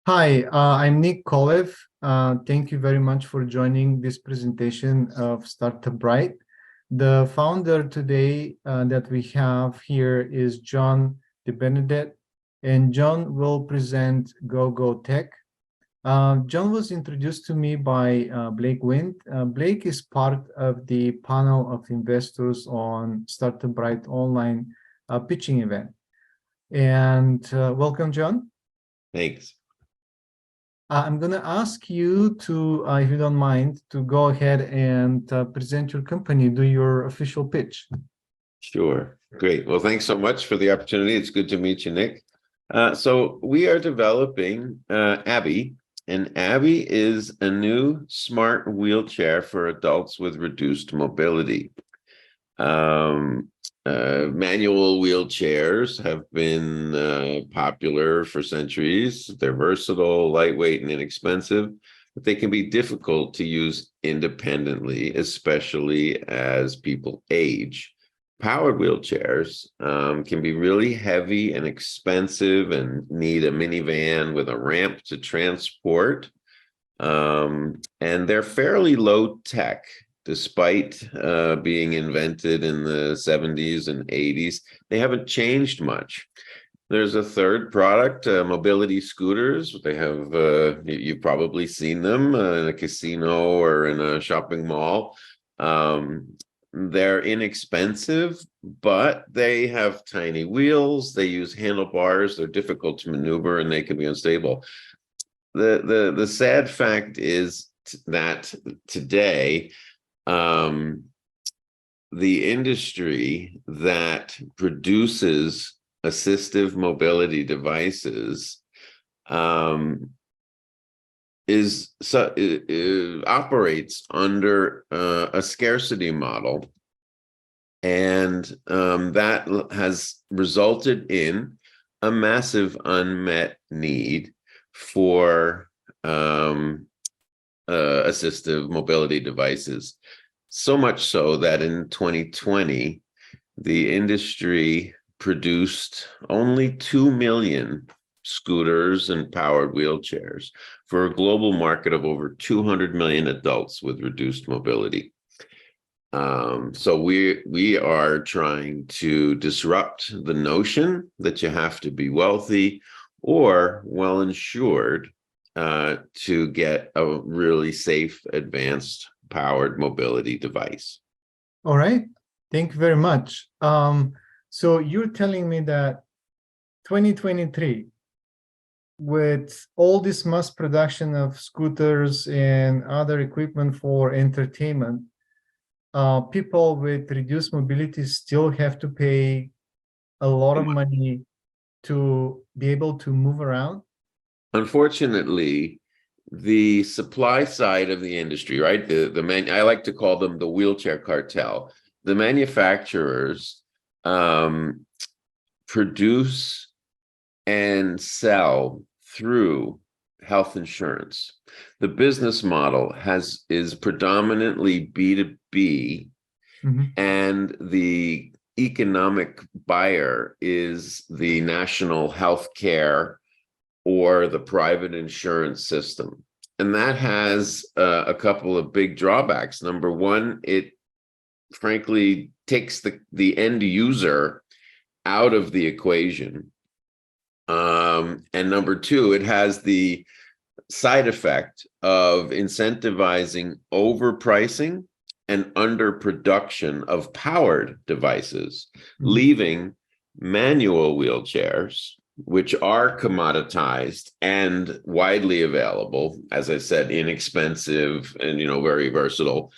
Hi, I'm Nick Kolev. Thank you very much for joining this presentation of Startup Bright. The founder today that we have here is John DeBenedette, and John will present GoGo Tech. John was introduced to me by Blake Wind. Blake is part of the panel of investors on Startup Bright online pitching event. And welcome, John. Thanks. I'm going to ask you to, if you don't mind, to go ahead and present your company, do your official pitch. Sure. Great. Well, thanks so much for the opportunity. It's good to meet you, Nick. So we are developing ABBY, and ABBY is a new smart wheelchair for adults with reduced mobility. Manual wheelchairs have been popular for centuries. They're versatile, lightweight, and inexpensive, but they can be difficult to use independently, especially as people age. Powered wheelchairs can be really heavy and expensive and need a minivan with a ramp to transport. And they're fairly low tech. Despite being invented in the 70s and 80s, they haven't changed much. There's a third product, mobility scooters. They have, you've probably seen them in a casino or in a shopping mall. They're inexpensive, but they have tiny wheels. They use handlebars. They're difficult to maneuver and they can be unstable. The sad fact is that today, the industry that produces assistive mobility devices operates under a scarcity model, and that has resulted in a massive unmet need for assistive mobility devices. So much so that in 2020, the industry produced only 2 million scooters and powered wheelchairs for a global market of over 200 million adults with reduced mobility. So we are trying to disrupt the notion that you have to be wealthy or well insured to get a really safe, advanced, powered mobility device. All right. Thank you very much. So you're telling me that 2023, with all this mass production of scooters and other equipment for entertainment, people with reduced mobility still have to pay a lot of money to be able to move around? Unfortunately, the supply side of the industry, right? I like to call them the wheelchair cartel. The manufacturers produce and sell through health insurance. The business model is predominantly B2B, and the economic buyer is the national health care or the private insurance system. And that has a couple of big drawbacks. Number one, it frankly takes the end user out of the equation. And number two, it has the side effect of incentivizing overpricing and underproduction of powered devices, leaving manual wheelchairs, which are commoditized and widely available, as I said, inexpensive and very versatile,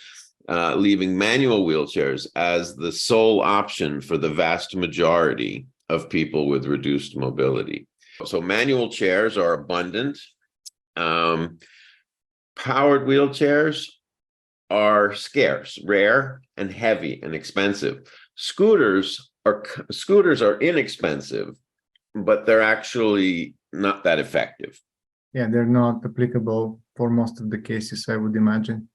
leaving manual wheelchairs as the sole option for the vast majority of people with reduced mobility. So manual chairs are abundant. Powered wheelchairs are scarce, rare, and heavy and expensive. Scooters are inexpensive, but they're actually not that effective. Yeah, they're not applicable for most of the cases, I would imagine.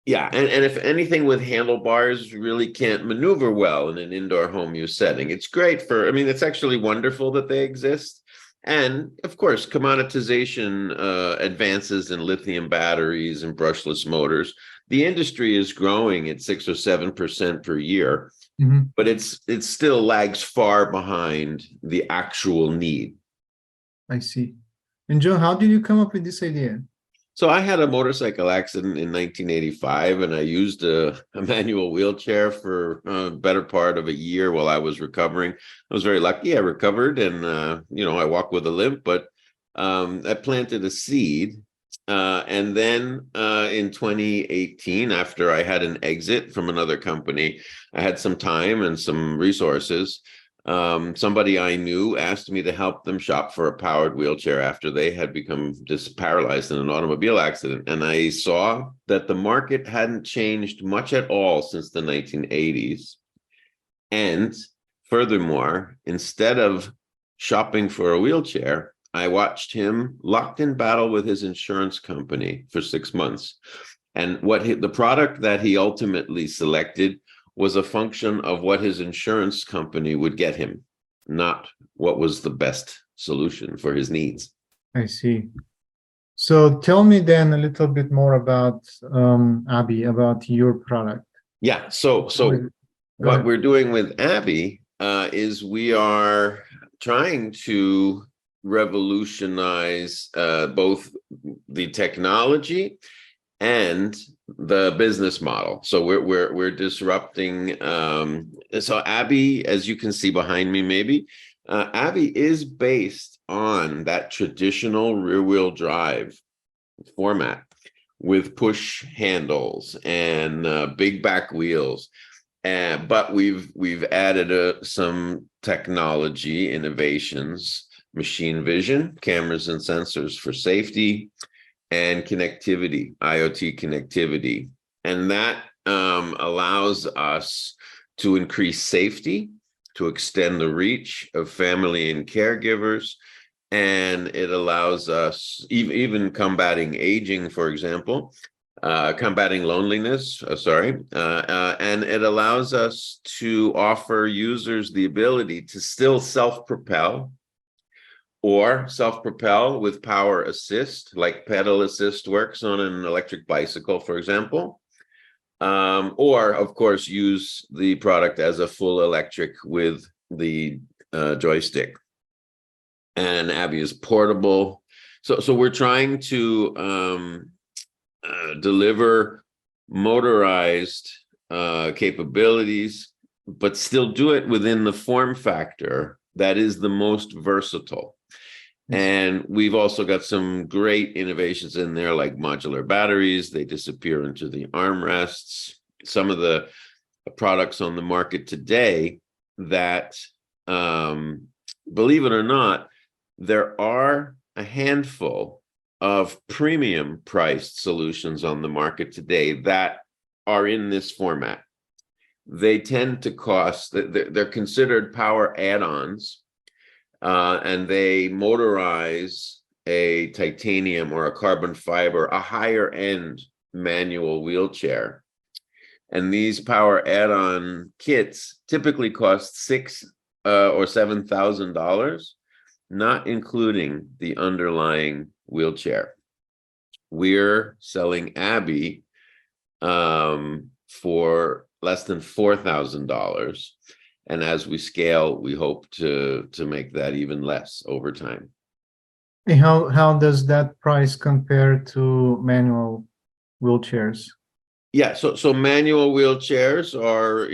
Yeah, and if anything with handlebars, really can't maneuver well in an indoor home use setting. It's great it's actually wonderful that they exist, And of course, commoditization advances in lithium batteries and brushless motors. The industry is growing at 6 or 7% per year, Mhm. but it still lags far behind the actual need. I see. And Joe, how did you come up with this idea? So I had a motorcycle accident in 1985, and I used a manual wheelchair for a better part of a year while I was recovering. I was very lucky. I recovered, and I walk with a limp, but I planted a seed. And then in 2018, after I had an exit from another company, I had some time and some resources. Somebody I knew asked me to help them shop for a powered wheelchair after they had become just paralyzed in an automobile accident. And I saw that the market hadn't changed much at all since the 1980s. And furthermore, instead of shopping for a wheelchair, I watched him locked in battle with his insurance company for 6 months. And the product that he ultimately selected was a function of what his insurance company would get him, not what was the best solution for his needs. I see. So tell me then a little bit more about Abby, about your product. Yeah. So Go what ahead. we're doing with Abby is we are trying to revolutionize both the technology and the business model. So we're disrupting. So Abby, as you can see behind me, maybe Abby is based on that traditional rear-wheel drive format with push handles and big back wheels. But we've added some technology innovations, machine vision, cameras and sensors for safety, and connectivity, IoT connectivity. And that allows us to increase safety, to extend the reach of family and caregivers. And it allows us, even combating aging, for example, combating loneliness, and it allows us to offer users the ability to still self-propel or self-propel with power assist, like pedal assist works on an electric bicycle, for example. Or, of course, use the product as a full electric with the joystick. And Abby is portable. So we're trying to deliver motorized capabilities, but still do it within the form factor that is the most versatile. And we've also got some great innovations in there, like modular batteries. They disappear into the armrests. Some of the products on the market today that, believe it or not, there are a handful of premium priced solutions on the market today that are in this format. They tend to cost, they're considered power add-ons, and they motorize a titanium or a carbon fiber, a higher end manual wheelchair. And these power add-on kits typically cost $6,000 or $7,000, not including the underlying wheelchair. We're selling Abby for less than $4,000. And as we scale, we hope to make that even less over time. And how does that price compare to manual wheelchairs? Yeah, so manual wheelchairs are,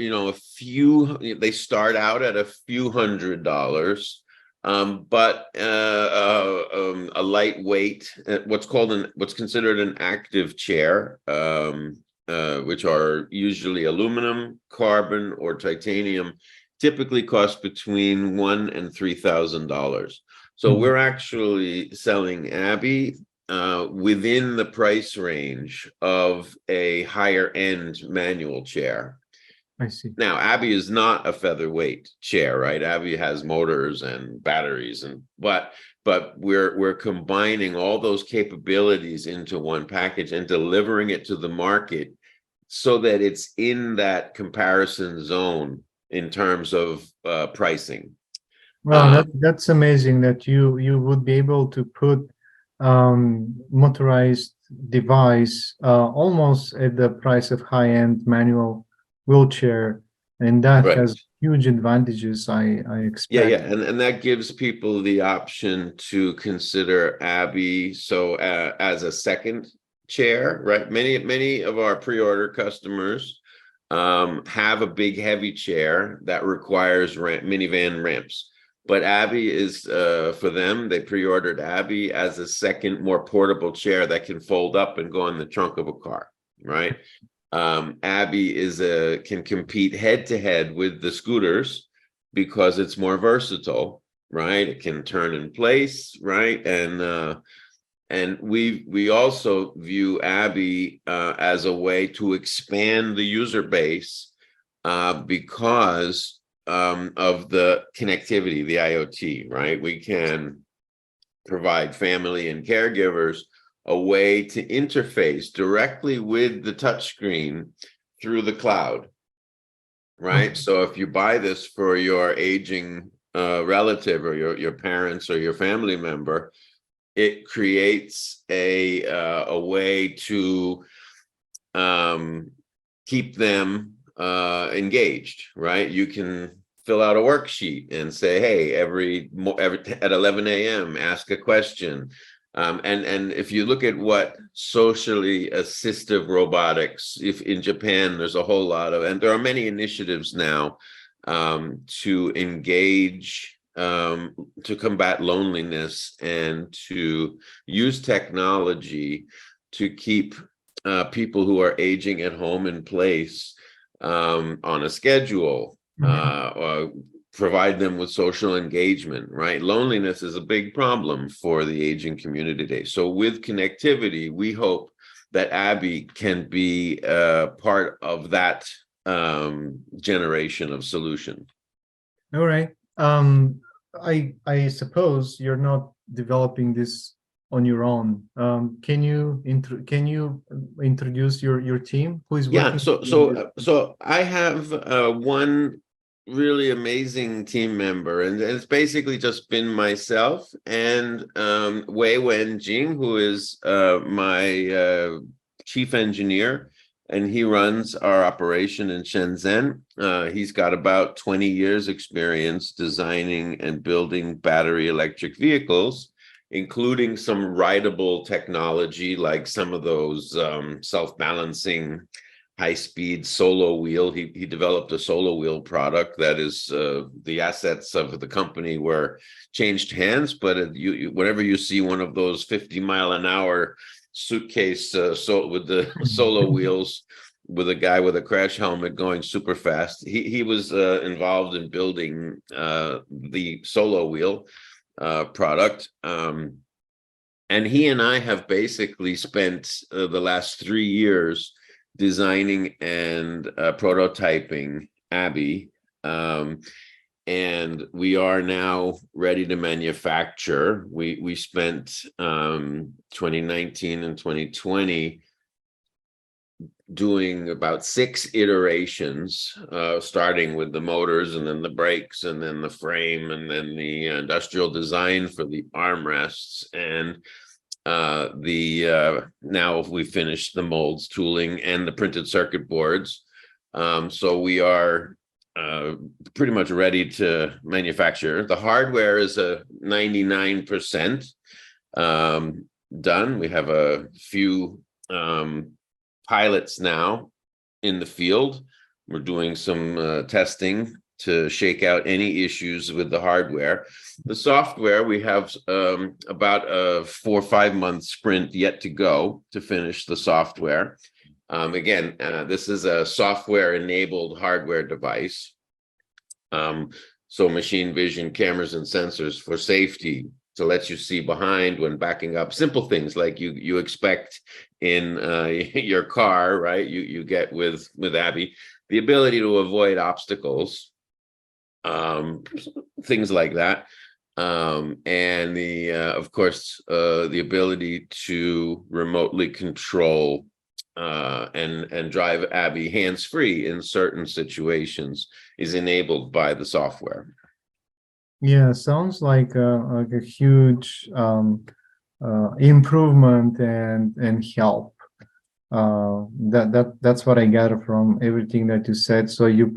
they start out at a few $100s, but a lightweight, what's considered an active chair, which are usually aluminum, carbon, or titanium, typically cost between $1,000 and $3,000. So we're actually selling Abby within the price range of a higher end manual chair. I see. Now, Abby is not a featherweight chair, right? Abby has motors and batteries, but we're combining all those capabilities into one package and delivering it to the market so that it's in that comparison zone in terms of pricing. Well, that's amazing that you would be able to put motorized device almost at the price of high-end manual wheelchair, and that Right. has huge advantages, I Yeah, expect. yeah, and that gives people the option to consider Abby as a second chair, right? Many of our pre-order customers have a big heavy chair that requires minivan ramps. But Abby is for them, they pre-ordered Abby as a second, more portable chair that can fold up and go in the trunk of a car, right? Abby can compete head to head with the scooters because it's more versatile, right? It can turn in place, right? And we also view Abby as a way to expand the user base because of the connectivity, the IoT, right? We can provide family and caregivers a way to interface directly with the touchscreen through the cloud, right? Okay. So if you buy this for your aging relative or your parents or your family member, it creates a way to keep them engaged, right? You can fill out a worksheet and say, hey, every at 11 a.m. ask a question. And if you look at what socially assistive robotics, if in Japan, there's a whole lot of, and there are many initiatives now to engage, to combat loneliness and to use technology to keep people who are aging at home in place on a schedule, Mhm. or provide them with social engagement, right? Loneliness is a big problem for the aging community today. So with connectivity, we hope that Abby can be part of that generation of solution. All right. I suppose you're not developing this on your own. Can you introduce your team who is Yeah, working so on so this? uh, so I have one really amazing team member, and it's basically just been myself and Wei Wen Jing, who is my chief engineer, and he runs our operation in Shenzhen. He's got about 20 years experience designing and building battery electric vehicles, including some rideable technology like some of those self-balancing high-speed solo wheel. He developed a solo wheel product that is the assets of the company were changed hands. But whenever you see one of those 50-mile-an-hour suitcase with the solo wheels, with a guy with a crash helmet going super fast, he was involved in building the solo wheel product. And he and I have basically spent the last 3 years designing and prototyping Abby. Um, and we are now ready to manufacture. We spent 2019 and 2020 doing about 6 iterations, starting with the motors and then the brakes and then the frame and then the industrial design for the armrests. And now we finished the molds, tooling, and the printed circuit boards. So we are pretty much ready to manufacture. The hardware is a 99% done. We have a few pilots now in the field. We're doing some testing to shake out any issues with the hardware. The software, we have about a 4 or 5 month sprint yet to go to finish the software. Again, this is a software enabled hardware device. So machine vision cameras and sensors for safety, to let you see behind when backing up. Simple things like you expect in your car, right? You get with Abby, the ability to avoid obstacles, things like that, and the of course the ability to remotely control and drive Abby hands-free in certain situations is enabled by the software. Yeah, sounds like a huge improvement and help. That's what I gather from everything that you said. So you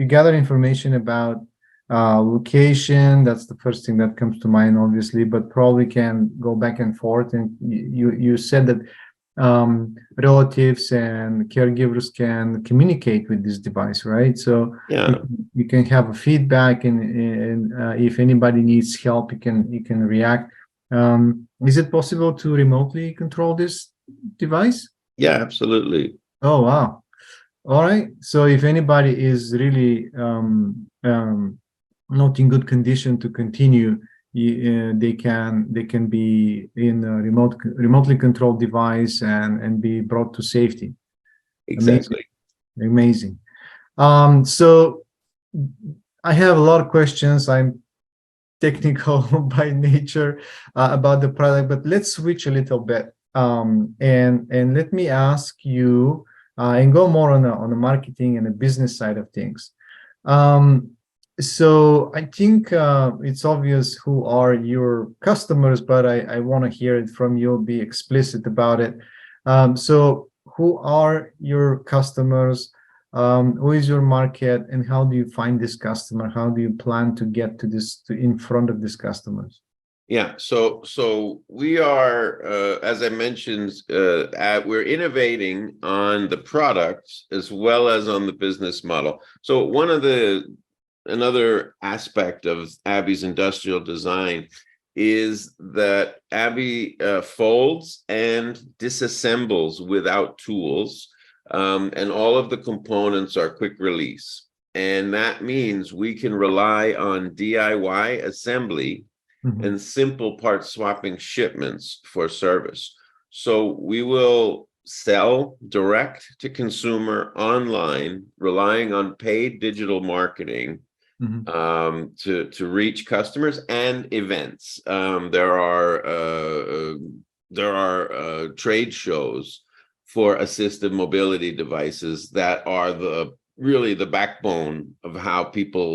gather information about location. That's the first thing that comes to mind, obviously, but probably can go back and forth. And you said that relatives and caregivers can communicate with this device, right? So Yeah. you can have a feedback, and if anybody needs help, you can react. Is it possible to remotely control this device? Yeah, absolutely. Oh, wow. All right. So if anybody is really not in good condition to continue, they can be in a remotely controlled device and be brought to safety. Amazing, Exactly. amazing. So I have a lot of questions. I'm technical by nature about the product, but let's switch a little bit. And let me ask you and go more on the marketing and the business side of things. Um, so I think it's obvious who are your customers, but I want to hear it from you. Be explicit about it. So who are your customers? Who is your market, and how do you find this customer? How do you plan to get to in front of these customers? Yeah, so we are, as I mentioned, we're innovating on the products as well as on the business model. So another aspect of Abby's industrial design is that Abby folds and disassembles without tools, and all of the components are quick release. And that means we can rely on DIY assembly Mhm. and simple part swapping shipments for service. So we will sell direct to consumer online, relying on paid digital marketing Mhm. to reach customers and events. There are trade shows for assistive mobility devices that are really the backbone of how people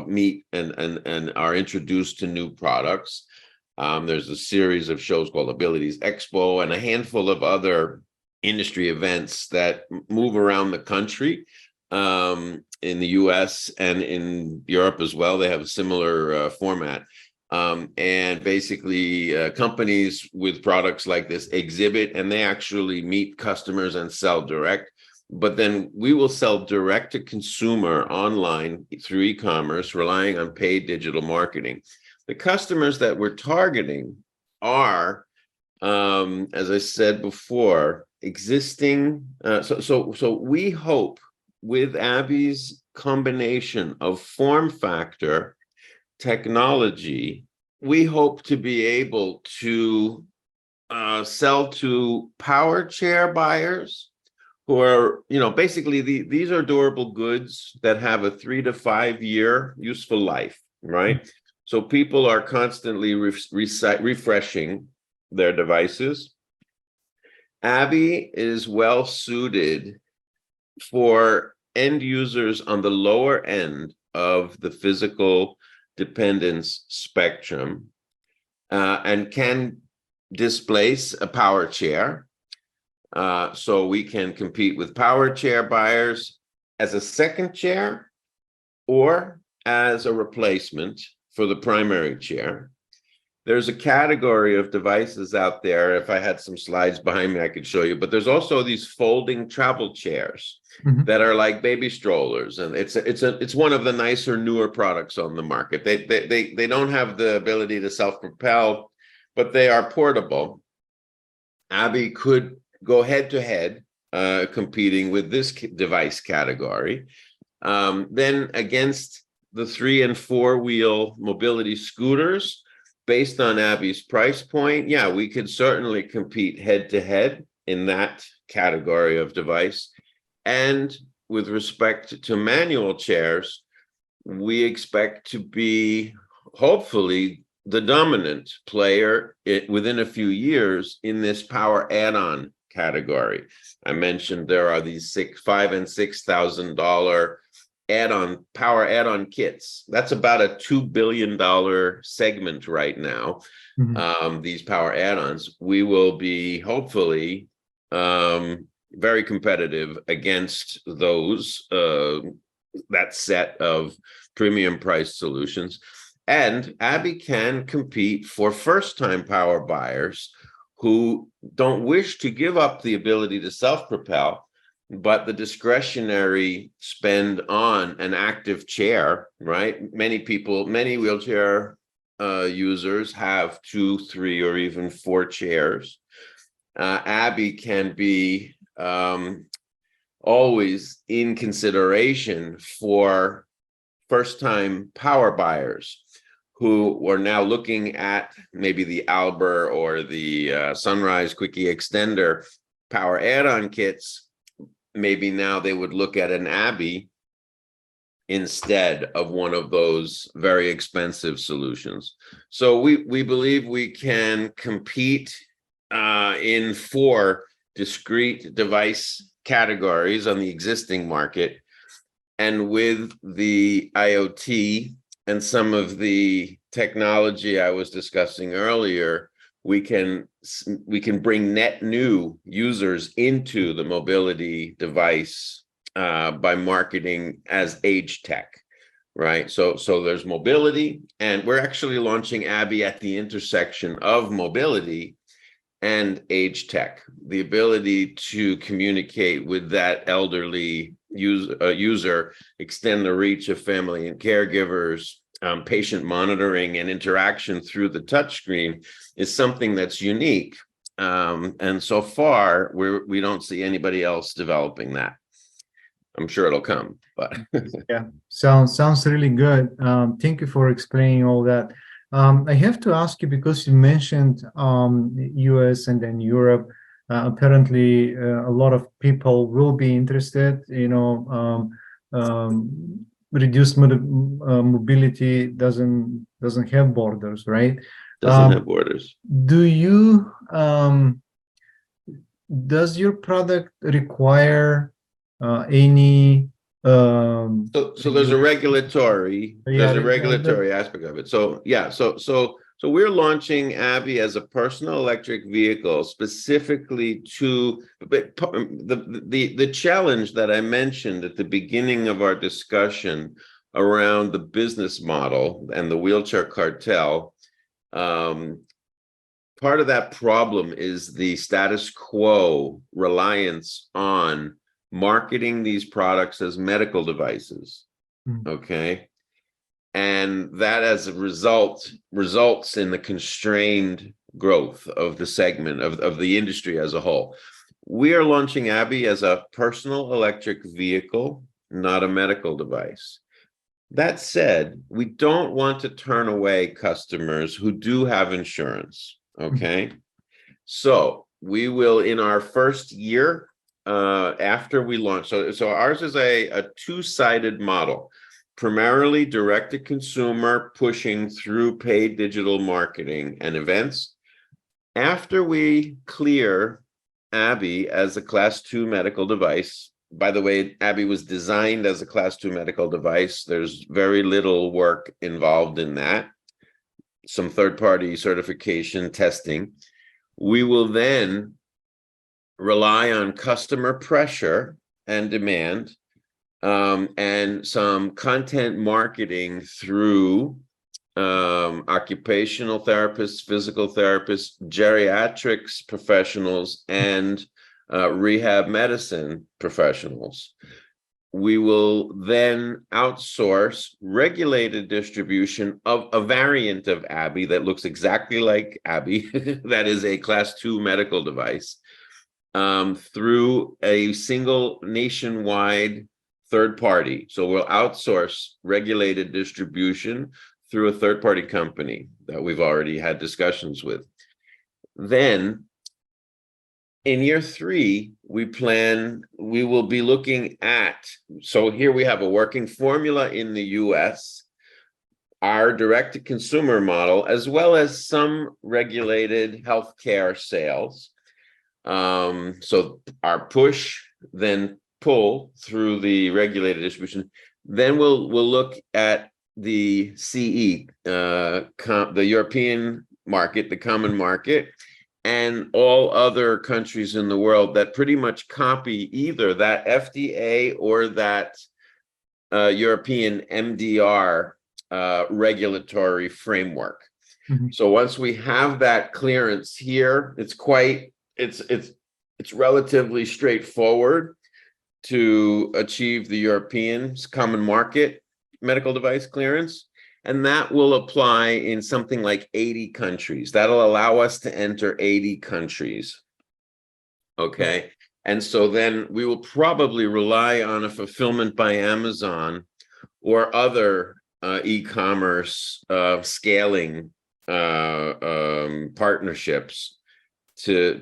meet and are introduced to new products. There's a series of shows called Abilities Expo and a handful of other industry events that move around the country. In the US and in Europe as well, they have a similar format. And basically, companies with products like this exhibit and they actually meet customers and sell direct. But then we will sell direct to consumer online through e-commerce, relying on paid digital marketing. The customers that we're targeting are, as I said before, existing. So we hope with Abby's combination of form factor, technology, we hope to be able to sell to power chair buyers who are, basically these are durable goods that have a 3 to 5 year useful life, right? So people are constantly refreshing their devices. Abby is well suited for end users on the lower end of the physical dependence spectrum, and can displace a power chair. So we can compete with power chair buyers as a second chair or as a replacement for the primary chair. There's a category of devices out there. If I had some slides behind me, I could show you, but there's also these folding travel chairs Mhm. that are like baby strollers. And it's one of the nicer, newer products on the market. They don't have the ability to self-propel, but they are portable. Abby could go head to head, competing with this device category. Then against the 3 and 4 wheel mobility scooters, based on Abby's price point, yeah, we could certainly compete head to head in that category of device. And with respect to manual chairs, we expect to be hopefully the dominant player within a few years in this power add-on category. I mentioned there are these $5,000 and $6,000 power add-on kits. That's about a $2 billion segment right now. These power add-ons, we will be hopefully very competitive against those that set of premium price solutions. And ABBY can compete for first-time power buyers who don't wish to give up the ability to self-propel, but the discretionary spend on an active chair, right? Many wheelchair users have 2, 3, or even 4 chairs. ABBY can be always in consideration for first-time power buyers who are now looking at maybe the Alber or the Sunrise Quickie Extender power add-on kits. Maybe now they would look at an ABBY instead of one of those very expensive solutions. So we believe we can compete in 4 discrete device categories on the existing market. And with the IoT and some of the technology I was discussing earlier, we can bring net new users into the mobility device by marketing as age tech, right? So there's mobility, and we're actually launching ABBY at the intersection of mobility and age tech, the ability to communicate with that elderly user, extend the reach of family and caregivers, patient monitoring and interaction through the touchscreen is something that's unique. And so far, we don't see anybody else developing that. I'm sure it'll come, but yeah, sounds really good. Thank you for explaining all that. I have to ask you, because you mentioned US and then Europe. Apparently, a lot of people will be interested. Reduced mobility doesn't have borders, right? Doesn't have borders. Does your product require any so there's a regulatory aspect of it. So yeah, so we're launching ABBY as a personal electric vehicle specifically to, but the challenge that I mentioned at the beginning of our discussion around the business model and the wheelchair cartel, part of that problem is the status quo reliance on marketing these products as medical devices, okay? And that as a result results in the constrained growth of the segment of the industry as a whole. We are launching ABBY as a personal electric vehicle, not a medical device. That said, we don't want to turn away customers who do have insurance, okay? So we will, in our first year, after we launch, so ours is a two-sided model, primarily direct-to-consumer, pushing through paid digital marketing and events. After we clear ABBY as a Class 2 medical device, by the way, ABBY was designed as a Class 2 medical device. There's very little work involved in that, some third-party certification testing. We will then rely on customer pressure and demand, and some content marketing through occupational therapists, physical therapists, geriatrics professionals, and rehab medicine professionals. We will then outsource regulated distribution of a variant of ABBY that looks exactly like ABBY, that is a Class 2 medical device, through a single nationwide third party. So we'll outsource regulated distribution through a third party company that we've already had discussions with. Then in year 3, we will be looking at, so here we have a working formula in the US, our direct-to-consumer model, as well as some regulated healthcare sales. So our push, then pull through the regulated distribution. Then we'll look at the CE, the European market, the common market, and all other countries in the world that pretty much copy either that FDA or that European MDR regulatory framework. Mhm. So once we have that clearance here, it's relatively straightforward to achieve the European common market medical device clearance. And that will apply in something like 80 countries. That'll allow us to enter 80 countries. Okay. And so then we will probably rely on a fulfillment by Amazon or other e-commerce scaling partnerships to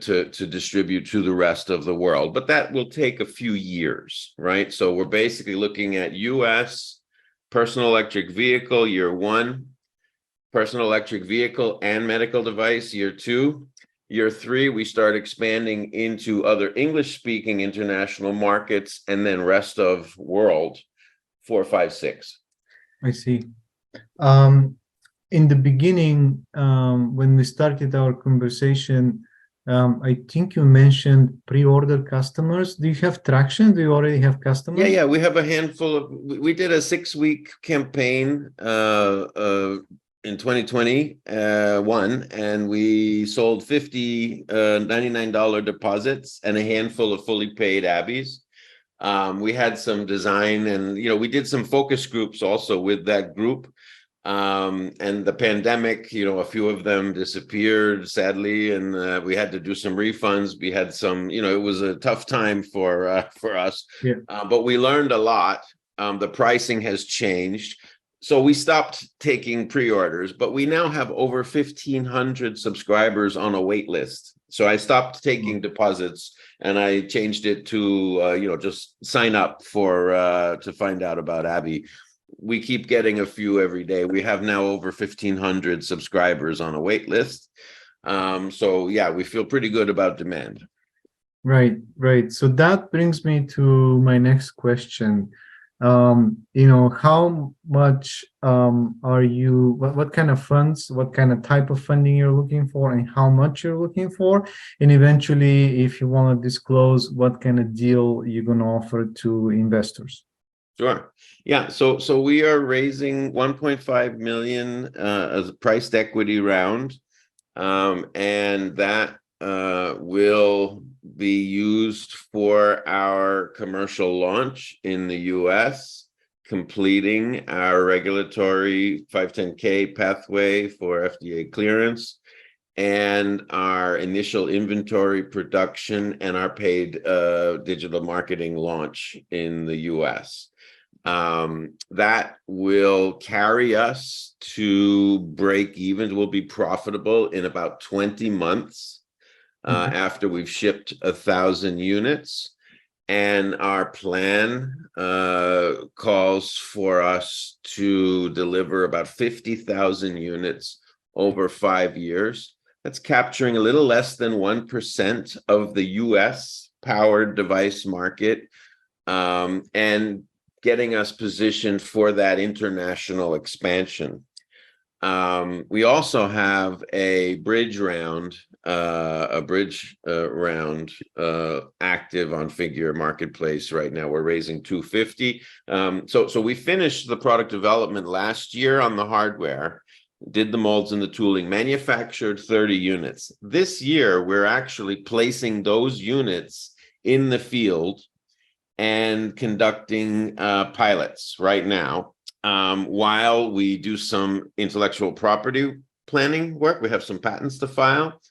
distribute to the rest of the world. But that will take a few years, right? So we're basically looking at US personal electric vehicle year 1, personal electric vehicle and medical device year 2. Year 3, we start expanding into other English-speaking international markets, and then rest of world 4, 5, 6. I see. In the beginning, when we started our conversation, I think you mentioned pre-order customers. Do you have traction? Do you already have customers? Yeah, we have a handful of. We did a 6-week campaign in 2021, and we sold 50 $99 deposits and a handful of fully paid Abbeys. We had some design, and we did some focus groups also with that group. And the pandemic, a few of them disappeared, sadly, and we had to do some refunds. We had some, it was a tough time for us, Yeah. but we learned a lot. The pricing has changed. So we stopped taking pre-orders, but we now have over 1,500 subscribers on a wait list. So I stopped taking deposits, and I changed it to, just sign up to find out about Abby. We keep getting a few every day. We have now over 1,500 subscribers on a wait list. So yeah, we feel pretty good about demand. Right. So that brings me to my next question. How much are you, what kind of funds, what kind of type of funding you're looking for, and how much you're looking for? And eventually, if you want to disclose, what kind of deal you're going to offer to investors? Sure. Yeah. So we are raising 1.5 million as a priced equity round, and that will be used for our commercial launch in the US, completing our regulatory 510(k) pathway for FDA clearance, and our initial inventory production and our paid digital marketing launch in the US. That will carry us to break even. We'll be profitable in about 20 months after we've shipped 1,000 units. And our plan calls for us to deliver about 50,000 units over 5 years. That's capturing a little less than 1% of the US powered device market, and getting us positioned for that international expansion. We also have a bridge round, active on Figure Marketplace right now. We're raising $250. So we finished the product development last year on the hardware, did the molds and the tooling, manufactured 30 units. This year, we're actually placing those units in the field and conducting pilots right now, while we do some intellectual property planning work. We have some patents to file,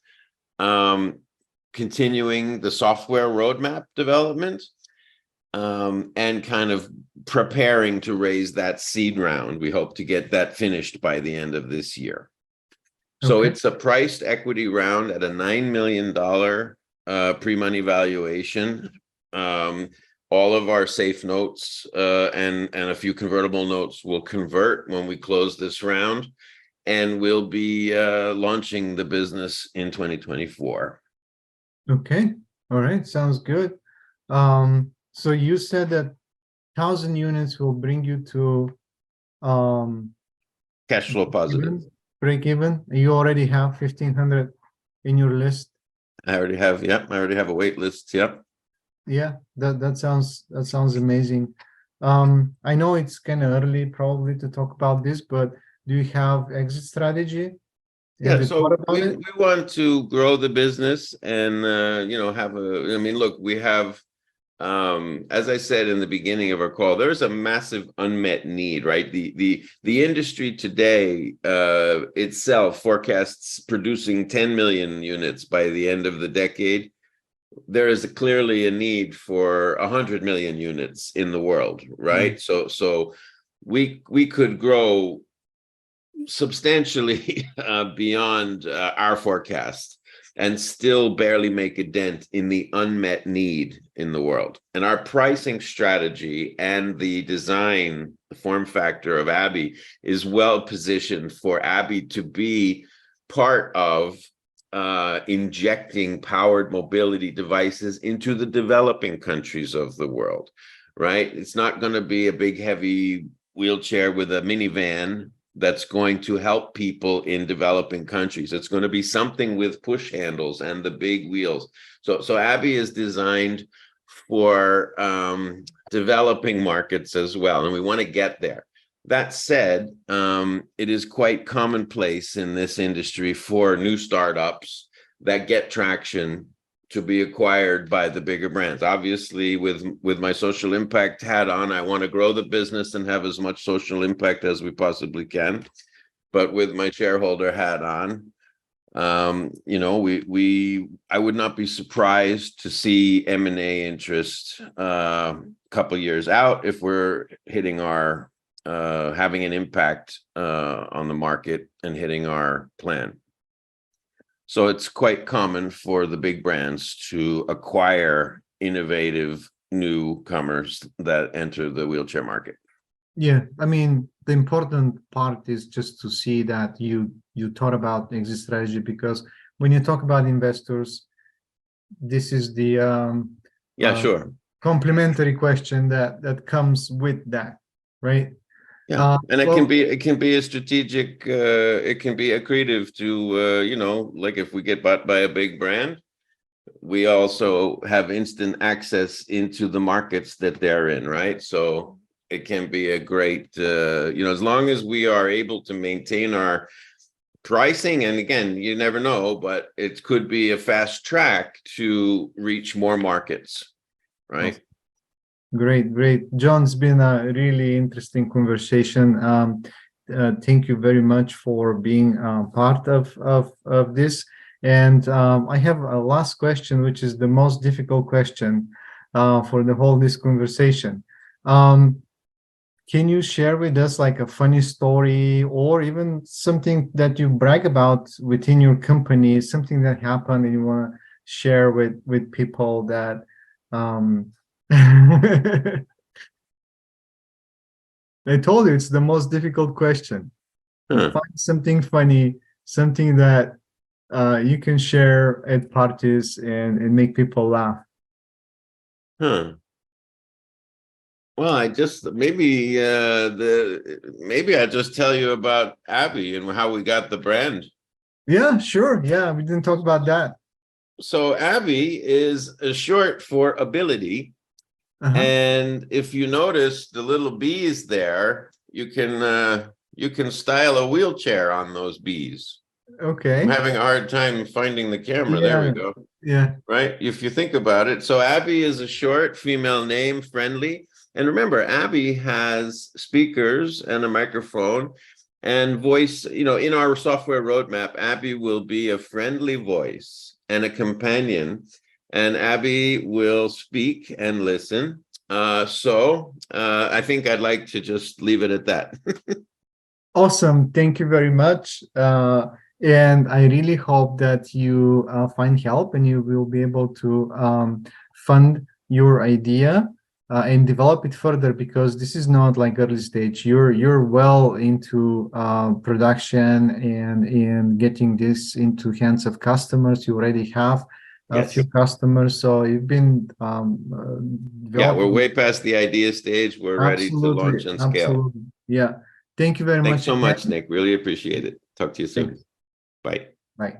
continuing the software roadmap development, and kind of preparing to raise that seed round. We hope to get that finished by the end of this year. So it's a priced equity round at a $9 million pre-money valuation. All of our safe notes and a few convertible notes will convert when we close this round, and we'll be launching the business in 2024. Okay. All right. Sounds good. So you said that 1,000 units will bring you to um, Cash flow positive. break even. You already have 1,500 in your list. I already have, yep, I already have a wait list. Yep. Yeah, that sounds amazing. I know it's kind of early probably to talk about this, but do you have exit strategy? Have Yeah, you thought so about it? we want to grow the business and have I mean, look, we have as I said in the beginning of our call, there's a massive unmet need, right? The industry today itself forecasts producing 10 million units by the end of the decade. There is clearly a need for 100 million units in the world, right? So we could grow substantially beyond our forecast and still barely make a dent in the unmet need in the world. And our pricing strategy and the design, the form factor of ABBY is well positioned for ABBY to be part of injecting powered mobility devices into the developing countries of the world, right? It's not going to be a big, heavy wheelchair with a minivan that's going to help people in developing countries. It's going to be something with push handles and the big wheels. So ABBY is designed for developing markets as well, and we want to get there. That said, it is quite commonplace in this industry for new startups that get traction to be acquired by the bigger brands. Obviously, with my social impact hat on, I want to grow the business and have as much social impact as we possibly can. But with my shareholder hat on, I would not be surprised to see M&A interest a couple years out if we're hitting our having an impact on the market and hitting our plan. So it's quite common for the big brands to acquire innovative newcomers that enter the wheelchair market. Yeah, I mean, the important part is just to see that you thought about exit strategy, because when you talk about investors, this is the Sure. complementary question that comes with that, right? Yeah, and it well, can be a strategic, it can be accretive to like if we get bought by a big brand, we also have instant access into the markets that they're in, right? So it can be a great, as long as we are able to maintain our pricing, and again, you never know, but it could be a fast track to reach more markets, right? Great. John, it's been a really interesting conversation. Thank you very much for being part of this. And I have a last question, which is the most difficult question for the whole this conversation. Can you share with us like a funny story or even something that you brag about within your company, something that happened and you want to share with people that I told you it's the most difficult question. Huh. Find something funny, something that you can share at parties and make people laugh. Huh. Well, I just maybe I just tell you about ABBY and how we got the brand. Yeah, sure. Yeah, we didn't talk about that. So ABBY is a short for ability. And if you notice the little bees there, you can style a wheelchair on those bees. Okay. I'm having a hard time finding the camera. Yeah. There we go. Yeah. Right. If you think about it. So ABBY is a short female name, friendly. And remember, ABBY has speakers and a microphone and voice. In our software roadmap, ABBY will be a friendly voice and a companion. And ABBY will speak and listen. So I think I'd like to just leave it at that. Awesome. Thank you very much. And I really hope that you find help and you will be able to fund your idea and develop it further, because this is not like early stage. You're well into production and in getting this into hands of customers. You already have a Yes. few customers. So you've been Yeah, we're developing. way past the idea stage. We're ready to launch Absolutely, and scale. absolutely. Yeah. Thank you very Thanks much so much, again. Nick. Really appreciate it. Talk to you soon. Thanks. Bye. Bye.